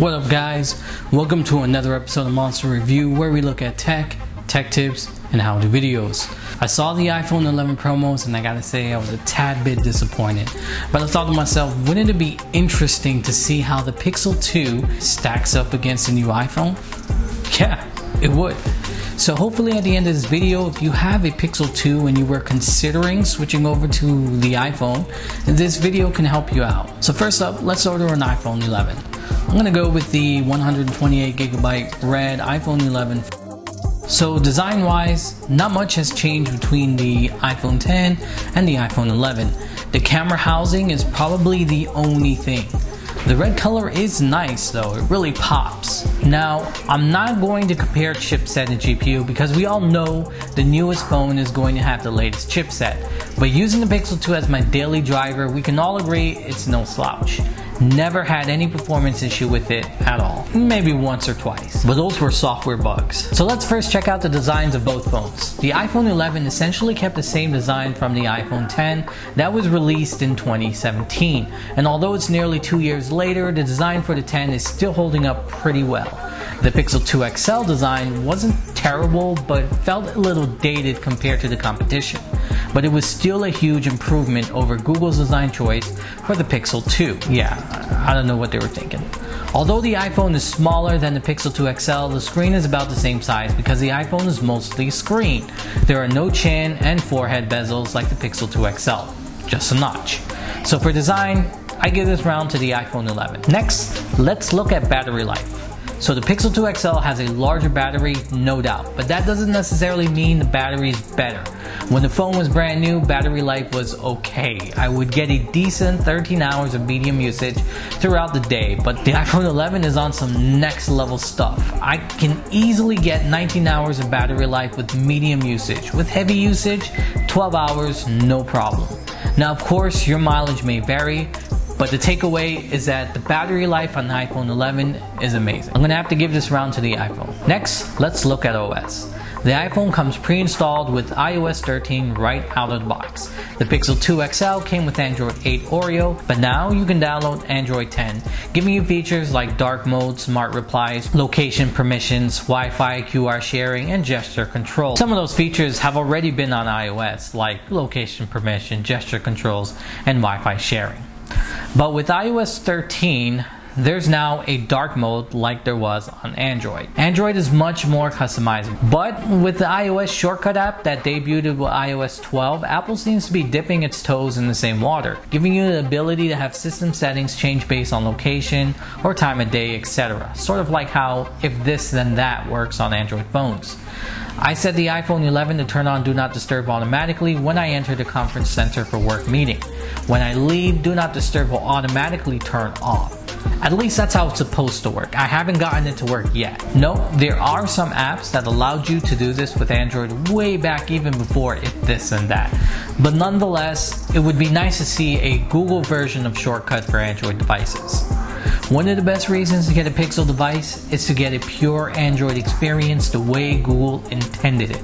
What up guys, welcome to another episode of Monster Review where we look at tech tips, and how-to videos. I saw the iPhone 11 promos and I gotta say I was a tad bit disappointed, but I thought to myself, wouldn't it be interesting to see how the Pixel 2 stacks up against the new iPhone? Yeah, it would. So hopefully at the end of this video, if you have a Pixel 2 and you were considering switching over to the iPhone, this video can help you out. So first up, let's order an iPhone 11. I'm gonna go with the 128GB red iPhone 11. So design wise, not much has changed between the iPhone 10 and the iPhone 11. The camera housing is probably the only thing. The red color is nice though, it really pops. Now, I'm not going to compare chipset and GPU because we all know the newest phone is going to have the latest chipset. But using the Pixel 2 as my daily driver, we can all agree it's no slouch. Never had any performance issue with it at all. Maybe once or twice, but those were software bugs. So let's first check out the designs of both phones. The iPhone 11 essentially kept the same design from the iPhone 10 that was released in 2017. And although it's nearly 2 years later, the design for the 10 is still holding up pretty well. The Pixel 2 XL design wasn't terrible, but felt a little dated compared to the competition. But it was still a huge improvement over Google's design choice for the Pixel 2. Yeah, I don't know what they were thinking. Although the iPhone is smaller than the Pixel 2 XL, the screen is about the same size because the iPhone is mostly screen. There are no chin and forehead bezels like the Pixel 2 XL, just a notch. So for design, I give this round to the iPhone 11. Next, let's look at battery life. So the Pixel 2 XL has a larger battery, no doubt, but that doesn't necessarily mean the battery is better. When the phone was brand new, battery life was okay. I would get a decent 13 hours of medium usage throughout the day, but the iPhone 11 is on some next level stuff. I can easily get 19 hours of battery life with medium usage. With heavy usage, 12 hours, no problem. Now of course, your mileage may vary, but the takeaway is that the battery life on the iPhone 11 is amazing. I'm gonna have to give this round to the iPhone. Next, let's look at OS. The iPhone comes pre-installed with iOS 13 right out of the box. The Pixel 2 XL came with Android 8 Oreo, but now you can download Android 10, giving you features like dark mode, smart replies, location permissions, Wi-Fi, QR sharing, and gesture control. Some of those features have already been on iOS, like location permission, gesture controls, and Wi-Fi sharing. But with iOS 13, there's now a dark mode like there was on Android. Android is much more customizable. But with the iOS shortcut app that debuted with iOS 12, Apple seems to be dipping its toes in the same water, giving you the ability to have system settings change based on location or time of day, etc. Sort of like how if this then that works on Android phones. I set the iPhone 11 to turn on Do Not Disturb automatically when I enter the conference center for work meeting. When I leave, Do Not Disturb will automatically turn off. At least that's how it's supposed to work. I haven't gotten it to work yet. No, there are some apps that allowed you to do this with Android way back even before If This and That. But nonetheless, it would be nice to see a Google version of shortcut for Android devices. One of the best reasons to get a Pixel device is to get a pure Android experience the way Google intended it.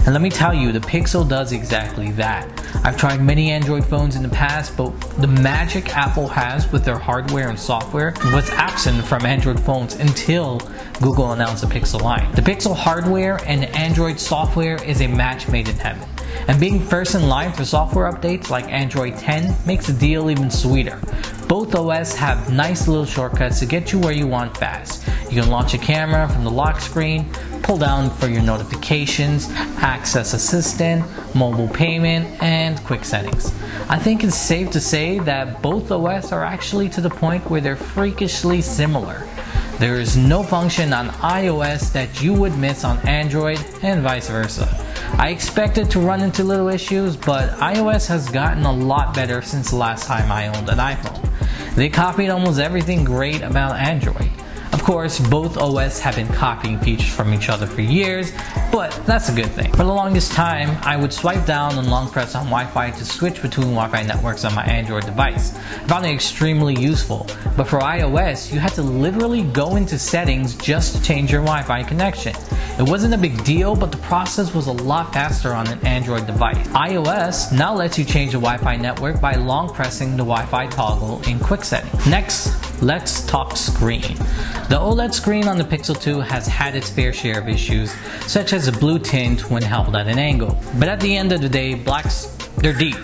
And let me tell you, the Pixel does exactly that. I've tried many Android phones in the past, but the magic Apple has with their hardware and software was absent from Android phones until Google announced the Pixel line. The Pixel hardware and Android software is a match made in heaven. And being first in line for software updates like Android 10 makes the deal even sweeter. Both OS have nice little shortcuts to get you where you want fast. You can launch a camera from the lock screen, pull down for your notifications, access assistant, mobile payment, and quick settings. I think it's safe to say that both OS are actually to the point where they're freakishly similar. There is no function on iOS that you would miss on Android and vice versa. I expected to run into little issues, but iOS has gotten a lot better since the last time I owned an iPhone. They copied almost everything great about Android. Of course, both OS have been copying features from each other for years, but that's a good thing. For the longest time, I would swipe down and long press on Wi-Fi to switch between Wi-Fi networks on my Android device. I found it extremely useful, but for iOS, you had to literally go into settings just to change your Wi-Fi connection. It wasn't a big deal, but the process was a lot faster on an Android device. iOS now lets you change the Wi-Fi network by long pressing the Wi-Fi toggle in quick settings. Next, let's talk screen. The OLED screen on the Pixel 2 has had its fair share of issues, such as a blue tint when held at an angle. But at the end of the day, blacks, they're deep.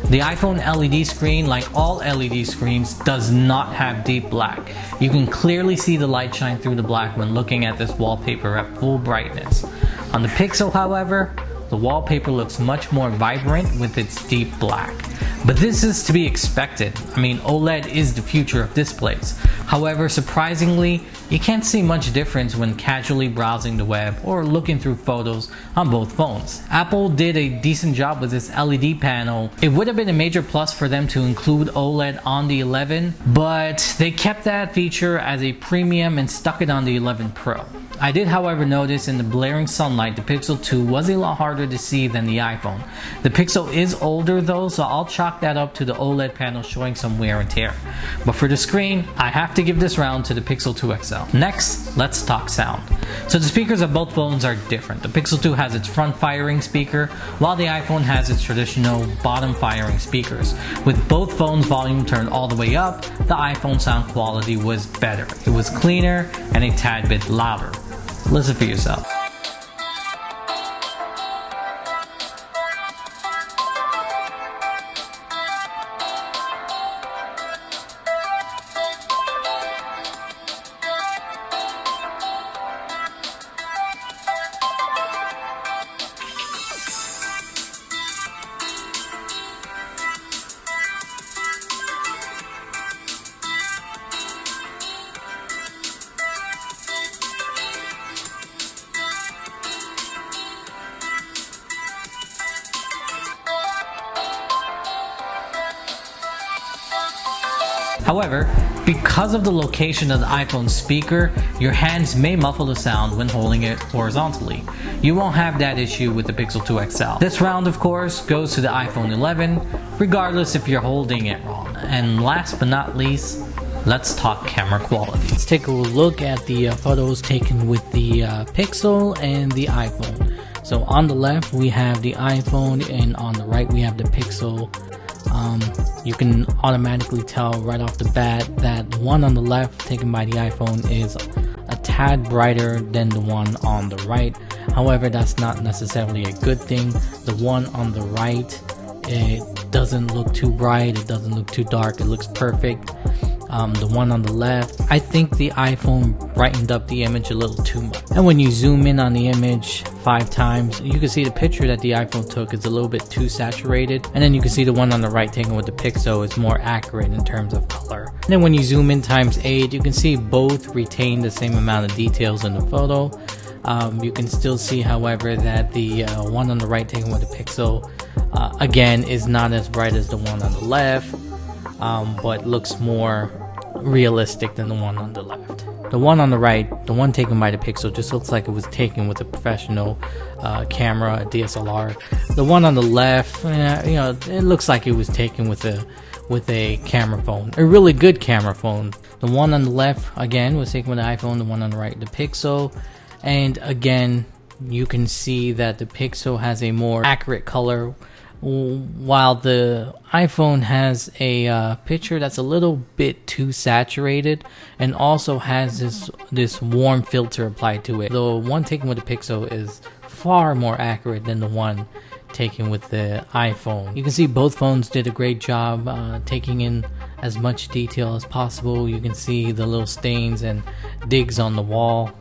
The iPhone LED screen, like all LED screens, does not have deep black. You can clearly see the light shine through the black when looking at this wallpaper at full brightness. On the Pixel, however, the wallpaper looks much more vibrant with its deep black. But this is to be expected. I mean, OLED is the future of displays. However, surprisingly, you can't see much difference when casually browsing the web or looking through photos on both phones. Apple did a decent job with this LED panel. It would have been a major plus for them to include OLED on the 11, but they kept that feature as a premium and stuck it on the 11 Pro. I did, however, notice in the blaring sunlight, the Pixel 2 was a lot harder to see than the iPhone. The Pixel is older though, so I'll chalk that up to the OLED panel showing some wear and tear. But for the screen, I have to give this round to the Pixel 2 XL. Next, let's talk sound. So the speakers of both phones are different. The Pixel 2 has its front firing speaker, while the iPhone has its traditional bottom firing speakers. With both phones' volume turned all the way up, the iPhone sound quality was better. It was cleaner and a tad bit louder. Listen for yourself. However, because of the location of the iPhone speaker, your hands may muffle the sound when holding it horizontally. You won't have that issue with the Pixel 2 XL. This round, of course, goes to the iPhone 11, regardless if you're holding it wrong. And last but not least, let's talk camera quality. Let's take a look at the photos taken with the Pixel and the iPhone. So on the left, we have the iPhone, and on the right, we have the Pixel. You can automatically tell right off the bat that the one on the left taken by the iPhone is a tad brighter than the one on the right. However, that's not necessarily a good thing. The one on the right, it doesn't look too bright, it doesn't look too dark, it looks perfect. The one on the left, I think the iPhone brightened up the image a little too much. And when you zoom in on the image 5 times, you can see the picture that the iPhone took is a little bit too saturated. And then you can see the one on the right taken with the Pixel is more accurate in terms of color. And then when you zoom in times 8, you can see both retain the same amount of details in the photo. You can still see, however, that the one on the right taken with the Pixel, again, is not as bright as the one on the left. But looks more realistic than the one on the left. The one on the right, the one taken by the Pixel, just looks like it was taken with a professional camera, a DSLR. The one on the left, it looks like it was taken with a camera phone, a really good camera phone. The one on the left, again, was taken with the iPhone. The one on the right, the Pixel. And again, you can see that the Pixel has a more accurate color, while the iPhone has a picture that's a little bit too saturated and also has this warm filter applied to it. The one taken with the Pixel is far more accurate than the one taken with the iPhone. You can see both phones did a great job taking in as much detail as possible. You can see the little stains and digs on the wall.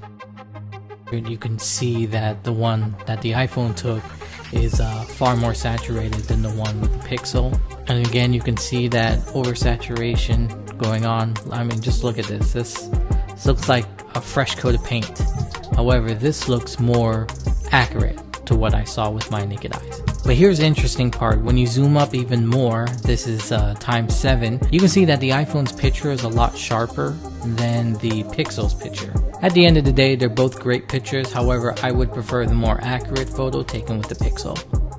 You can see that the one that the iPhone took is far more saturated than the one with the Pixel. And again, you can see that oversaturation going on. I mean, just look at this. This looks like a fresh coat of paint. However, this looks more accurate to what I saw with my naked eyes. But here's the interesting part. When you zoom up even more, this is times 7, you can see that the iPhone's picture is a lot sharper than the Pixel's picture. At the end of the day, they're both great pictures. However, I would prefer the more accurate photo taken with the Pixel.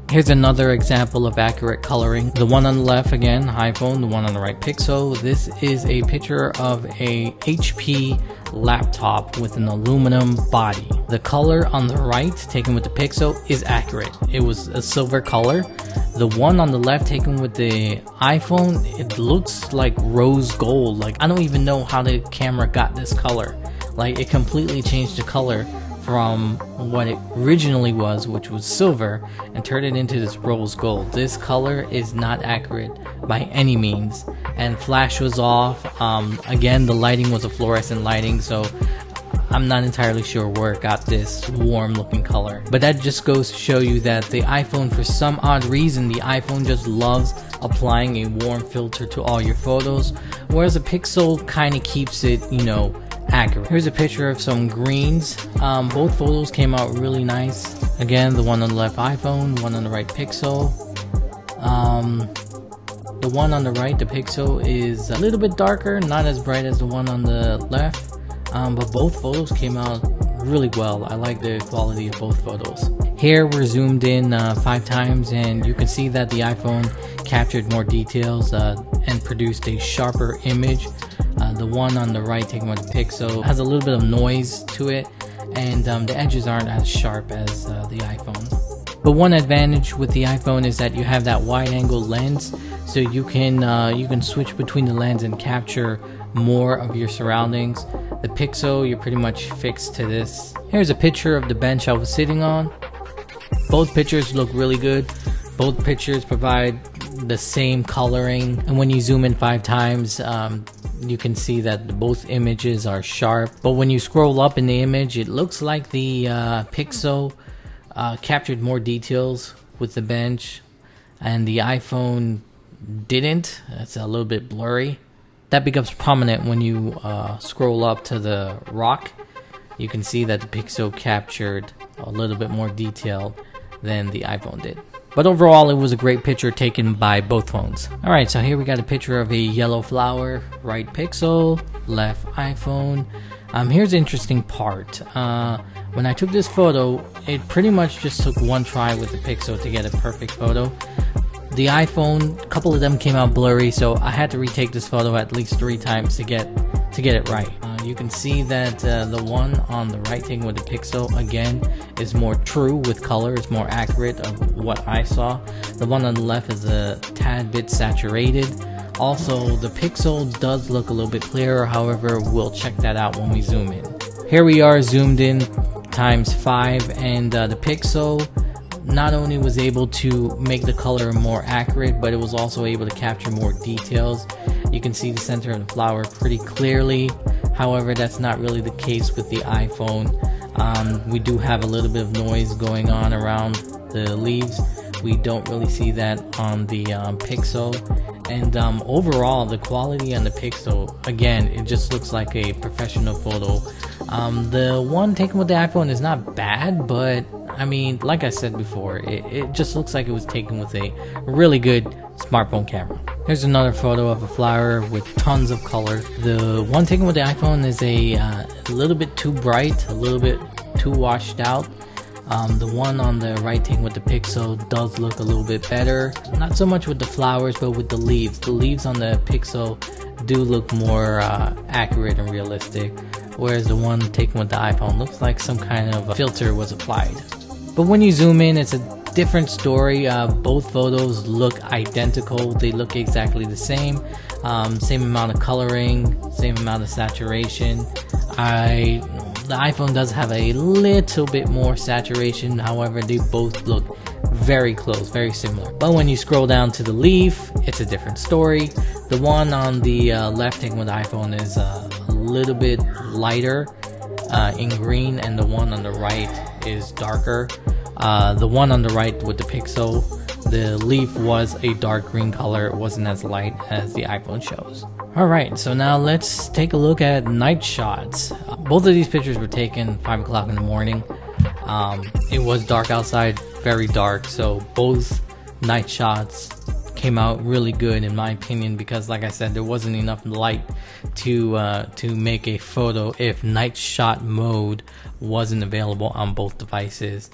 Here's another example of accurate coloring. The one on the left, again, iPhone, the one on the right, Pixel. This is a picture of a HP laptop with an aluminum body. The color on the right, taken with the Pixel, is accurate. It was a silver color. The one on the left taken with the iPhone, it looks like rose gold. Like, I don't even know how the camera got this color. Like, it completely changed the color from what it originally was, which was silver, and turned it into this rose gold. This color is not accurate by any means, and flash was off. Again, the lighting was a fluorescent lighting, so I'm not entirely sure where it got this warm looking color. But that just goes to show you that the iPhone, for some odd reason, the iPhone just loves applying a warm filter to all your photos, whereas the Pixel kind of keeps it, you know, accurate. Here's a picture of some greens. Both photos came out really nice. Again, the one on the left iPhone, the one on the right Pixel. The one on the right, the Pixel, is a little bit darker, not as bright as the one on the left, but both photos came out really well. I like the quality of both photos. Here we're zoomed in 5 times, and you can see that the iPhone captured more details and produced a sharper image. The one on the right taken with the Pixel has a little bit of noise to it, and the edges aren't as sharp as the iPhone. But one advantage with the iPhone is that you have that wide angle lens, so you can switch between the lens and capture more of your surroundings. The Pixel, you're pretty much fixed to this. Here's a picture of the bench I was sitting on. Both pictures look really good. Both pictures provide the same coloring, and when you zoom in 5 times, you can see that both images are sharp. But when you scroll up in the image, it looks like the Pixel captured more details with the bench, and the iPhone didn't. It's a little bit blurry. That becomes prominent when you scroll up to the rock. You can see that the Pixel captured a little bit more detail than the iPhone did. But overall, it was a great picture taken by both phones. Alright, so here we got a picture of a yellow flower, right Pixel, left iPhone. Here's the interesting part. When I took this photo, it pretty much just took one try with the Pixel to get a perfect photo. The iPhone, a couple of them came out blurry, so I had to retake this photo at least 3 times to get it right. You can see that the one on the right taken with the Pixel, again, is more true with color. It's more accurate of what I saw. The one on the left is a tad bit saturated. Also, the Pixel does look a little bit clearer, however, we'll check that out when we zoom in. Here we are zoomed in times 5, and the Pixel not only was able to make the color more accurate, but it was also able to capture more details. You can see the center of the flower pretty clearly. However, that's not really the case with the iPhone. We do have a little bit of noise going on around the leaves. We don't really see that on the Pixel. And overall, the quality on the Pixel, again, it just looks like a professional photo. The one taken with the iPhone is not bad, but I mean, like I said before, it just looks like it was taken with a really good smartphone camera. Here's another photo of a flower with tons of color. The one taken with the iPhone is a little bit too bright, a little bit too washed out. The one on the right taken with the Pixel does look a little bit better. Not so much with the flowers, but with the leaves. The leaves on the Pixel do look more accurate and realistic, whereas the one taken with the iPhone looks like some kind of filter was applied. But when you zoom in, it's a different story. Both photos look identical. They look exactly the same. Same amount of coloring, same amount of saturation. The iPhone does have a little bit more saturation, however, they both look very close, very similar. But when you scroll down to the leaf, it's a different story. The one on the left taken with the iPhone is a little bit lighter in green, and the one on the right is darker. The one on the right with the Pixel, the leaf was a dark green color. It wasn't as light as the iPhone shows. Alright, so now let's take a look at night shots. Both of these pictures were taken 5 o'clock in the morning. It was dark outside, very dark, so both night shots came out really good in my opinion, because like I said, there wasn't enough light to make a photo if night shot mode wasn't available on both devices.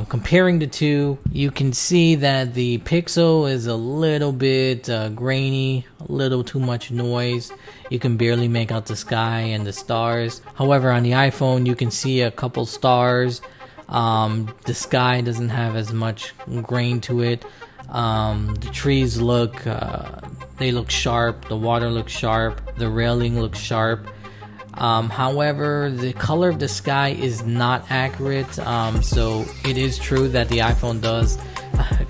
Comparing the two, you can see that the Pixel is a little bit grainy, a little too much noise. You can barely make out the sky and the stars. However, on the iPhone, you can see a couple stars. The sky doesn't have as much grain to it. The trees look they look sharp, the water looks sharp, the railing looks sharp. However, the color of the sky is not accurate, so it is true that the iPhone does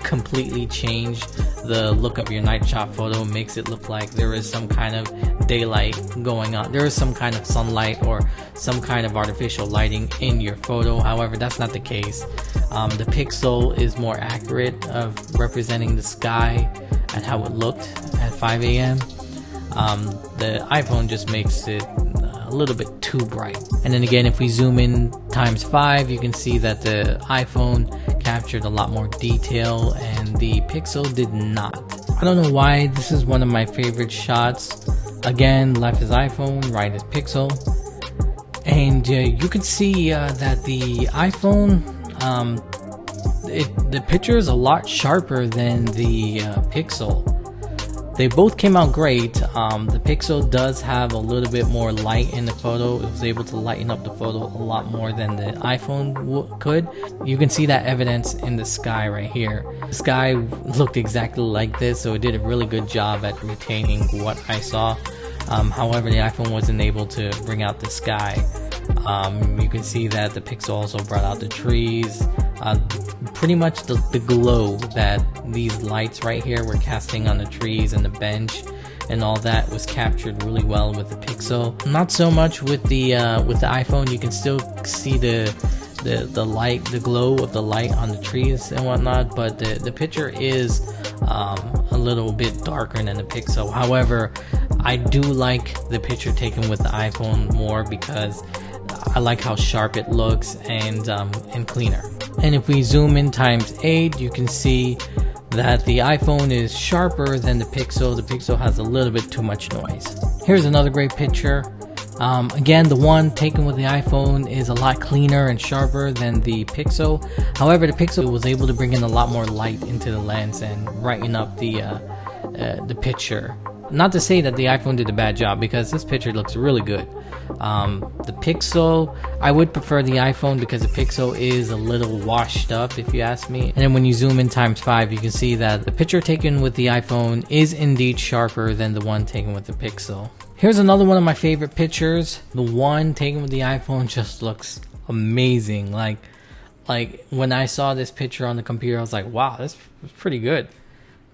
completely change the look of your night shot photo. Makes it look like there is some kind of daylight going on, there is some kind of sunlight or some kind of artificial lighting in your photo. However, that's not the case. The Pixel is more accurate of representing the sky and how it looked at 5 a.m. The iPhone just makes it a little bit too bright. And then again, if we zoom in times 5, you can see that the iPhone captured a lot more detail and the Pixel did not. I don't know why this is one of my favorite shots. Again, left is iPhone, right is Pixel. And you can see that the iPhone, the picture is a lot sharper than the Pixel. They both came out great. The Pixel does have a little bit more light in the photo. It was able to lighten up the photo a lot more than the iPhone could. You can see that evidence in the sky right here. The sky looked exactly like this, so it did a really good job at retaining what I saw. However, the iPhone wasn't able to bring out the sky. You can see that the Pixel also brought out the trees. Pretty much the glow that these lights right here were casting on the trees and the bench and all that was captured really well with the Pixel. Not so much with the iPhone. You can still see the light, the glow of the light on the trees and whatnot, but the picture is a little bit darker than the Pixel. However, I do like the picture taken with the iPhone more because I like how sharp it looks and cleaner. And if we zoom in times 8, you can see that the iPhone is sharper than the Pixel. The Pixel has a little bit too much noise. Here's another great picture. Again, the one taken with the iPhone is a lot cleaner and sharper than the Pixel. However, the Pixel was able to bring in a lot more light into the lens and brighten up the picture. Not to say that the iPhone did a bad job, because this picture looks really good. The Pixel, I would prefer the iPhone because the Pixel is a little washed up, if you ask me. And then when you zoom in times 5, you can see that the picture taken with the iPhone is indeed sharper than the one taken with the Pixel. Here's another one of my favorite pictures. The one taken with the iPhone just looks amazing. Like when I saw this picture on the computer, I was like, wow, that's pretty good.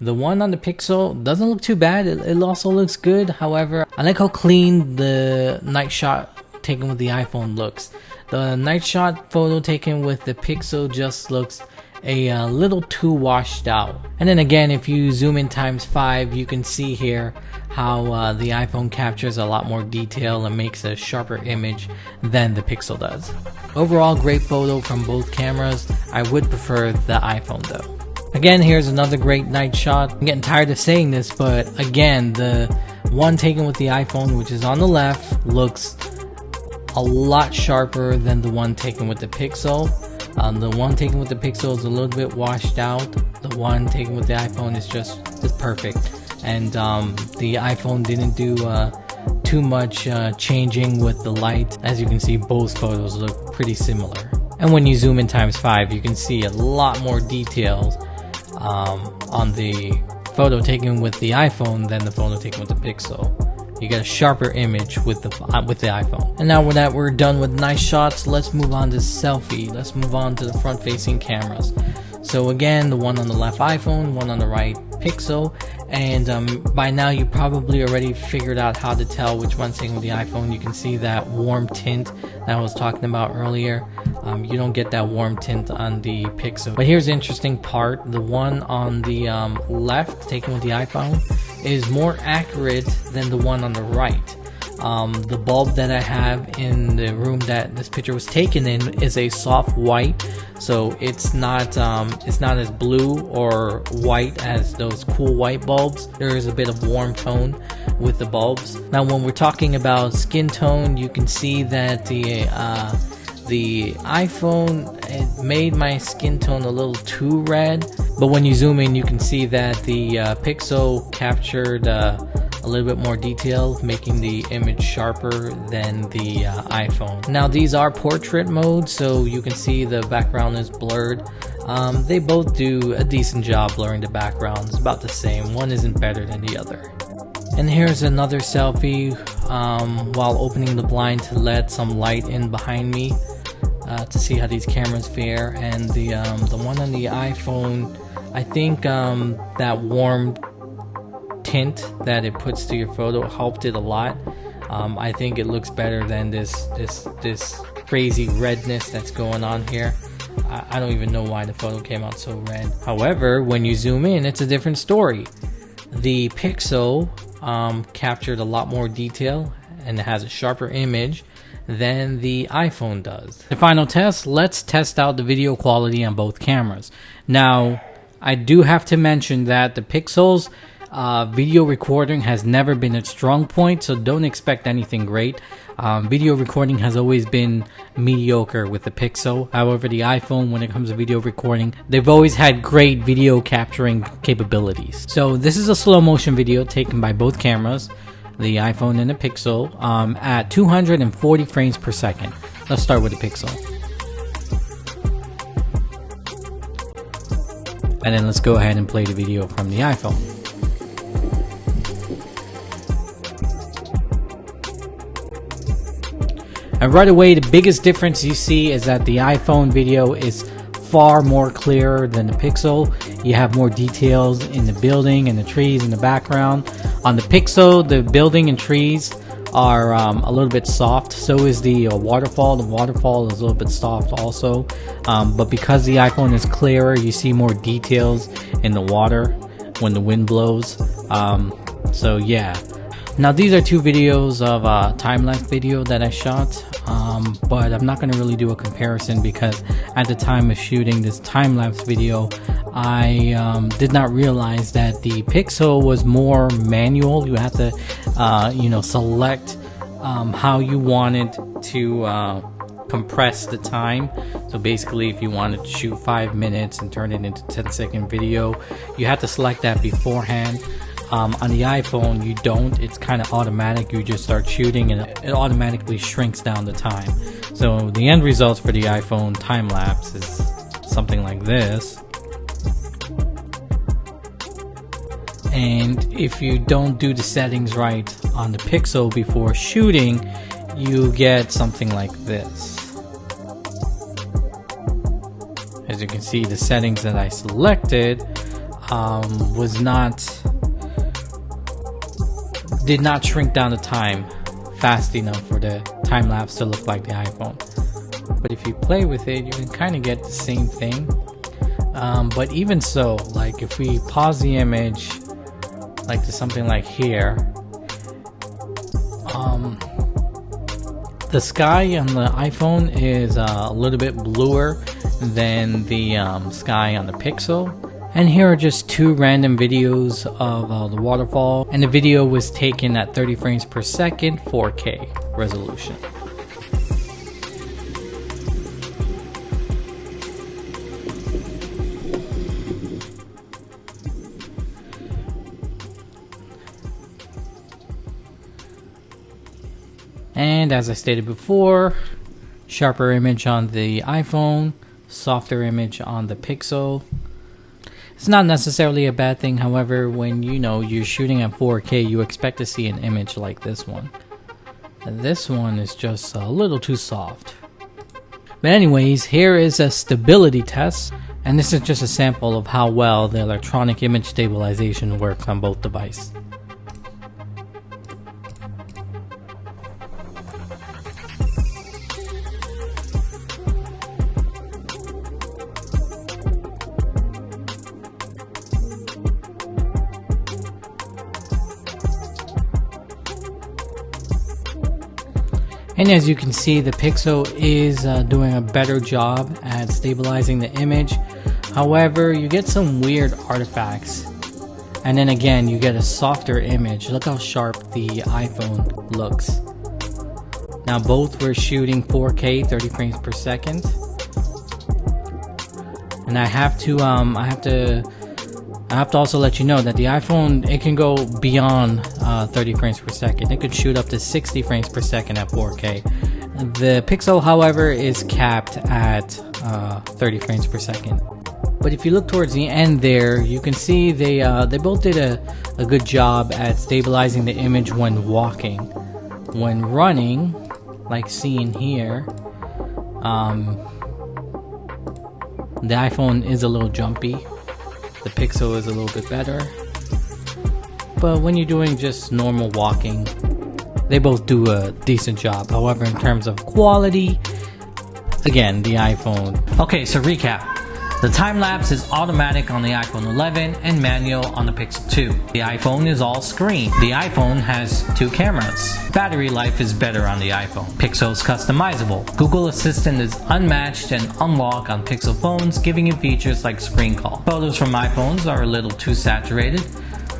The one on the Pixel doesn't look too bad. It also looks good. However, I like how clean the night shot taken with the iPhone looks. The night shot photo taken with the Pixel just looks a little too washed out. And then again, if you zoom in times 5, you can see here how the iPhone captures a lot more detail and makes a sharper image than the Pixel does. Overall, great photo from both cameras. I would prefer the iPhone though. Again, here's another great night shot. I'm getting tired of saying this, but again, the one taken with the iPhone, which is on the left, looks a lot sharper than the one taken with the Pixel. The one taken with the Pixel is a little bit washed out. The one taken with the iPhone is just perfect. And the iPhone didn't do too much changing with the light. As you can see, both photos look pretty similar. And when you zoom in times 5, you can see a lot more details on the photo taken with the iPhone than the photo taken with the Pixel. You get a sharper image with the iPhone. And now that we're done with nice shots, let's move on to selfie. Let's move on to the front-facing cameras. So again, the one on the left iPhone, one on the right Pixel, and by now you probably already figured out how to tell which one's taken with the iPhone. You can see that warm tint that I was talking about earlier. You don't get that warm tint on the Pixel. But here's the interesting part. The one on the left, taken with the iPhone, is more accurate than the one on the right. The bulb that I have in the room that this picture was taken in is a soft white, so it's not as blue or white as those cool white bulbs. There is a bit of warm tone with the bulbs. Now when we're talking about skin tone, you can see that the iPhone, it made my skin tone a little too red, but when you zoom in, you can see that the Pixel captured a a little bit more detail, making the image sharper than the iPhone. Now these are portrait mode, so you can see the background is blurred. They both do a decent job blurring the background. It's about the same. One isn't better than the other. And here's another selfie while opening the blind to let some light in behind me to see how these cameras fare. And the one on the iPhone, I think that warm tint that it puts to your photo helped it a lot. I think it looks better than this crazy redness that's going on here. I don't even know why the photo came out so red. However, when you zoom in, it's a different story. The Pixel captured a lot more detail and it has a sharper image than the iPhone does. The final test, let's test out the video quality on both cameras. Now, I do have to mention that the Pixel's video recording has never been its strong point, so don't expect anything great. Video recording has always been mediocre with the Pixel. However, the iPhone, when it comes to video recording, they've always had great video capturing capabilities. So this is a slow motion video taken by both cameras, the iPhone and the Pixel, at 240 frames per second. Let's start with the Pixel. And then let's go ahead and play the video from the iPhone. And right away, the biggest difference you see is that the iPhone video is far more clearer than the Pixel. You have more details in the building and the trees in the background. On the Pixel, the building and trees are a little bit soft. So is the waterfall. The waterfall is a little bit soft also. But because the iPhone is clearer, you see more details in the water when the wind blows. So yeah. Now these are two videos of a time-lapse video that I shot, but I'm not going to really do a comparison because at the time of shooting this time-lapse video, I did not realize that the Pixel was more manual. You have to, select how you wanted to compress the time. So basically, if you wanted to shoot 5 minutes and turn it into 10-second video, you have to select that beforehand. On the iPhone, you don't. It's kind of automatic. You just start shooting and it automatically shrinks down the time. So the end result for the iPhone time-lapse is something like this. And if you don't do the settings right on the Pixel before shooting, you get something like this. As you can see, the settings that I selected did not shrink down the time fast enough for the time lapse to look like the iPhone. But if you play with it, you can kind of get the same thing. But even so, like if we pause the image, like to something like here, the sky on the iPhone is a little bit bluer than the sky on the Pixel. And here are just two random videos of the waterfall, and the video was taken at 30 frames per second, 4K resolution. And as I stated before, sharper image on the iPhone, softer image on the Pixel. It's not necessarily a bad thing. However, when you're shooting at 4K, you expect to see an image like this one. And this one is just a little too soft. But anyways, here is a stability test, and this is just a sample of how well the electronic image stabilization works on both devices. And as you can see, the Pixel is doing a better job at stabilizing the image. However, you get some weird artifacts. And then again, you get a softer image. Look how sharp the iPhone looks. Now both were shooting 4K, 30 frames per second. And I have to also let you know that the iPhone, it can go beyond 30 frames per second. It could shoot up to 60 frames per second at 4K. The Pixel, however, is capped at 30 frames per second. But if you look towards the end there, you can see they both did a good job at stabilizing the image when walking. When running, like seen here, the iPhone is a little jumpy. The Pixel is a little bit better. But when you're doing just normal walking, they both do a decent job. However, in terms of quality, again, the iPhone. Okay, so recap. The time-lapse is automatic on the iPhone 11 and manual on the Pixel 2. The iPhone is all screen. The iPhone has 2 cameras. Battery life is better on the iPhone. Pixel is customizable. Google Assistant is unmatched and unlocked on Pixel phones, giving you features like screen call. Photos from iPhones are a little too saturated,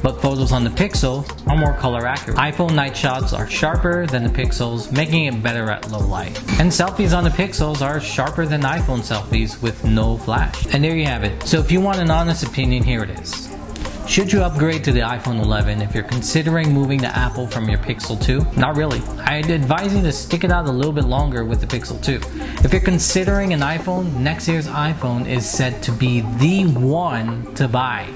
but photos on the Pixel are more color accurate. iPhone night shots are sharper than the Pixels, making it better at low light. And selfies on the Pixels are sharper than iPhone selfies with no flash. And there you have it. So if you want an honest opinion, here it is. Should you upgrade to the iPhone 11 if you're considering moving to Apple from your Pixel 2? Not really. I'd advise you to stick it out a little bit longer with the Pixel 2. If you're considering an iPhone, next year's iPhone is said to be the one to buy.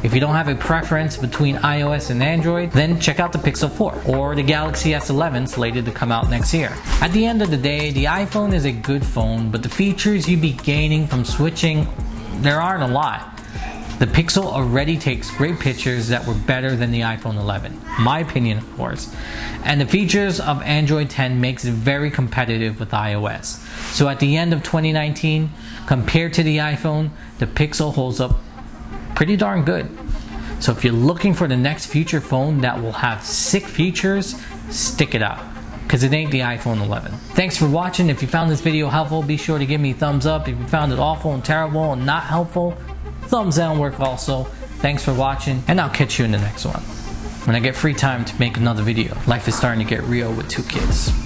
If you don't have a preference between iOS and Android, then check out the Pixel 4 or the Galaxy S11 slated to come out next year. At the end of the day, the iPhone is a good phone, but the features you'd be gaining from switching, there aren't a lot. The Pixel already takes great pictures that were better than the iPhone 11, my opinion of course, and the features of Android 10 makes it very competitive with iOS. So at the end of 2019, compared to the iPhone, the Pixel holds up pretty darn good. So if you're looking for the next future phone that will have sick features, stick it out, because it ain't the iPhone 11. Thanks for watching. If you found this video helpful, be sure to give me a thumbs up. If you found it awful and terrible and not helpful, thumbs down work also. Thanks for watching, and I'll catch you in the next one when I get free time to make another video. Life is starting to get real with 2 kids.